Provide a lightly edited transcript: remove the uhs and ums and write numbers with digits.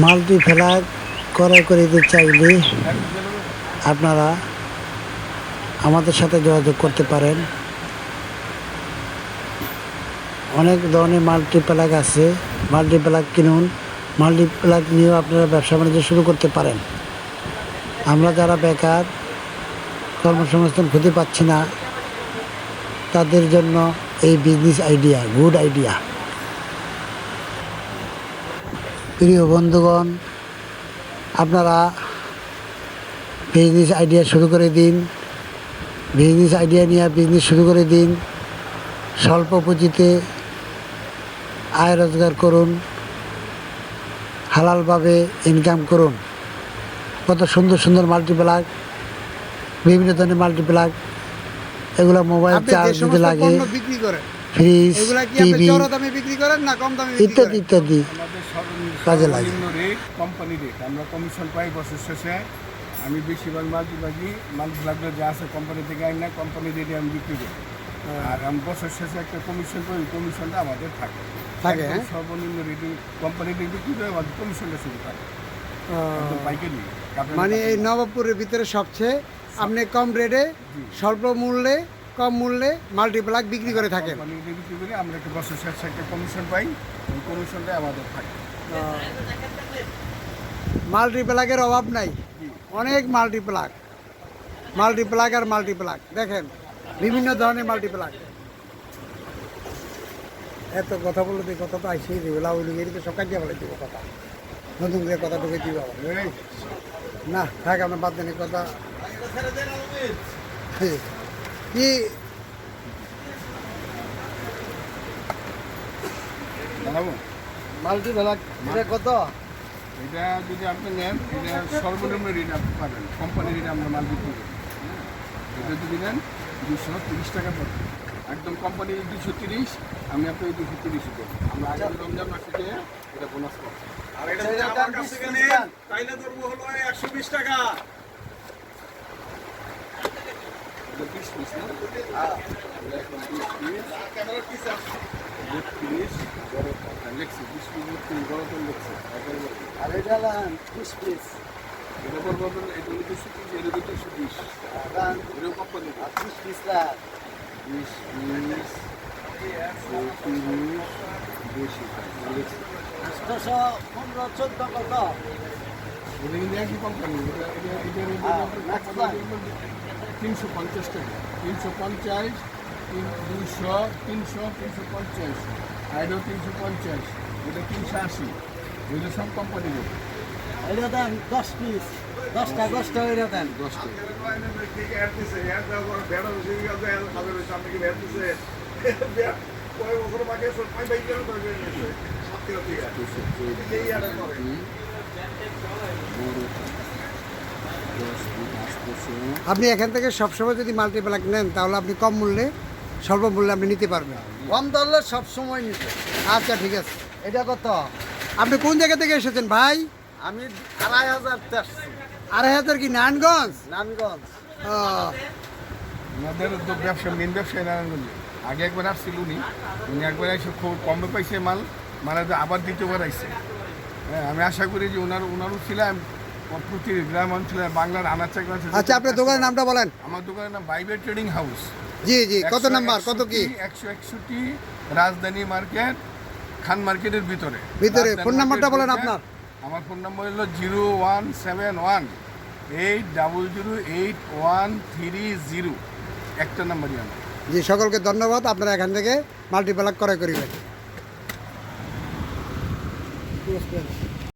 Multi flag ক্রয় করিতে চাইলে আপনারা আমাদের সাথে যোগাযোগ করতে পারেন। অনেক ধরনের মাল্টি ফ্ল্যাগ আছে, মাল্টি ফ্ল্যাগ কিনুন। মাল্টি ফ্ল্যাগ নিয়েও আপনারা ব্যবসা বাণিজ্য শুরু করতে পারেন। আমরা যারা বেকার, কর্মসংস্থান খুঁজে পাচ্ছি না, তাদের জন্য এই বিজনেস আইডিয়া গুড আইডিয়া। প্রিয় বন্ধুগণ, আপনারা বিজনেস আইডিয়া শুরু করে দিন। বিজনেস আইডিয়া নিয়ে বিজনেস শুরু করে দিন। স্বল্প পুঁজিতে আয় রোজগার করুন, হালালভাবে ইনকাম করুন। কত সুন্দর সুন্দর মাল্টিপ্লাগ, বিভিন্ন ধরনের মাল্টিপ্লাগ, এগুলো মোবাইল চার্জ দিতে লাগে, ফ্রিজ, টিভি ইত্যাদি ইত্যাদি কাজে লাগে। কোম্পানি রেট আমরা কমিশন পাই বছর শেষে। আমি বেশিরভাগ মাল্টিপ্লাগগুলো যা আছে কোম্পানি থেকে আনি না, কোম্পানি রেটে আমি বিক্রি করি। আর আমি বছর শেষে একটা কমিশন পাই, কমিশনটা আমাদের থাকে। সর্বনিম্ন রেটে কোম্পানি রেটে বিক্রি করে আমাদের কমিশনটা শুরু থাকে পাইকারি। মানে এই নবাবপুরের ভিতরে সবচেয়ে আপনি কম রেটে স্বল্প মূল্যে কম মূল্যে মাল্টিপ্লাগ বিক্রি করে থাকেন। বিক্রি করে আমরা একটা বছর শেষে একটা কমিশন পাই, ওই কমিশনটা আমাদের থাকে। মাল্টিপ্লাগের অভাব নাই, অনেক মাল্টিপ্লাগ আর মাল্টিপ্লাগ দেখেন, বিভিন্ন ধরনের মাল্টিপ্লাগ। এত কথা বলে দিই, কথা তো আইসেই দেবে, লাউলিকে সব কাটিয়ে বলে দিব কথা, নতুন করে কথা ঢুকে দিব না। থাক আপনার বাদ দেন কথা। কি জানাবো মাল্টিপ্লাগ এটা কত? এটা যদি আপনি নেন, এটা সর্বনিম্ন ঋণ আপনি পাবেন। কোম্পানি ঋণ আমরা মাল বিক্রি করি। এটা যদি নেন 230 টাকা পড়বে একদম। কোম্পানি 230, আমি আপনাকে 230 দেবো। আমরা আগামী রমজান মাসে এটা বোনাস পাচ্ছি। আর এটা যদি আমার কাছ থেকে নেন তাইলে ধরবো হলো 120 টাকা। এটা 20 পিস না? হ্যাঁ, এটা এখন 20 পিস। ক্যামেরা পিস আছে 30 বড় লেখছি, 20 পিস বড় করে লেখছি। আর এটা 20 পিস, এটা করবো এটা 230, এটা 220। এরকম কোম্পানি 20 পিস লাখ 20 পিস 30 বেশি লেখছি। 815 14 কত? এটা কিন্তু একই কোম্পানি। এটা 350 টাকা, 350, 200, 300, 350, আইডো 350, এটা 380। এগুলো সব কোম্পানি রেট। এটা দেন 10 পিস, 10টা এটা দেন 10 টাকা। আপনি এখান থেকে সবসময় যদি মাল্টিপ্লাগ নেন তাহলে আপনি কম মূল্যে স্বল্প মূল্যে আপনি নিতে পারবেন। কম দরলে সবসময় নিতে। আচ্ছা ঠিক আছে। এটা কত? আপনি কোন জায়গা থেকে এসেছেন ভাই? আমি 2500 আসছি। 2500 কি নারায়ণগঞ্জ? নারায়ণগঞ্জ। ও, আমাদের তো ব্যবসা মেন ব্যবসায়ী নারায়ণগঞ্জে। আগে একবার আসছিল উনি একবার এসে খুব কমে পাইছে মানে আবার দ্বিতীয়বার আইসে। হ্যাঁ, আমি আশা করি যে ওনারও ছিলাম প্রতি গ্রাম অঞ্চলে বাংলার আনাচে কাছে। আচ্ছা আপনার দোকানের নামটা বলেন। আমার দোকানের নাম বাইবে ট্রেডিং হাউস। জি জি, কত নাম্বার, কত কি? 161 রাজধানী মার্কেট, খান মার্কেটের ভিতরে। ফোন নাম্বারটা বলেন আপনার। আমার ফোন নাম্বার হলো 0171808130। একটা নাম্বারই আমার। জি, সকলকে ধন্যবাদ। আপনারা এখান থেকে মাল্টিপ্লাগ ক্রয় করিবেন।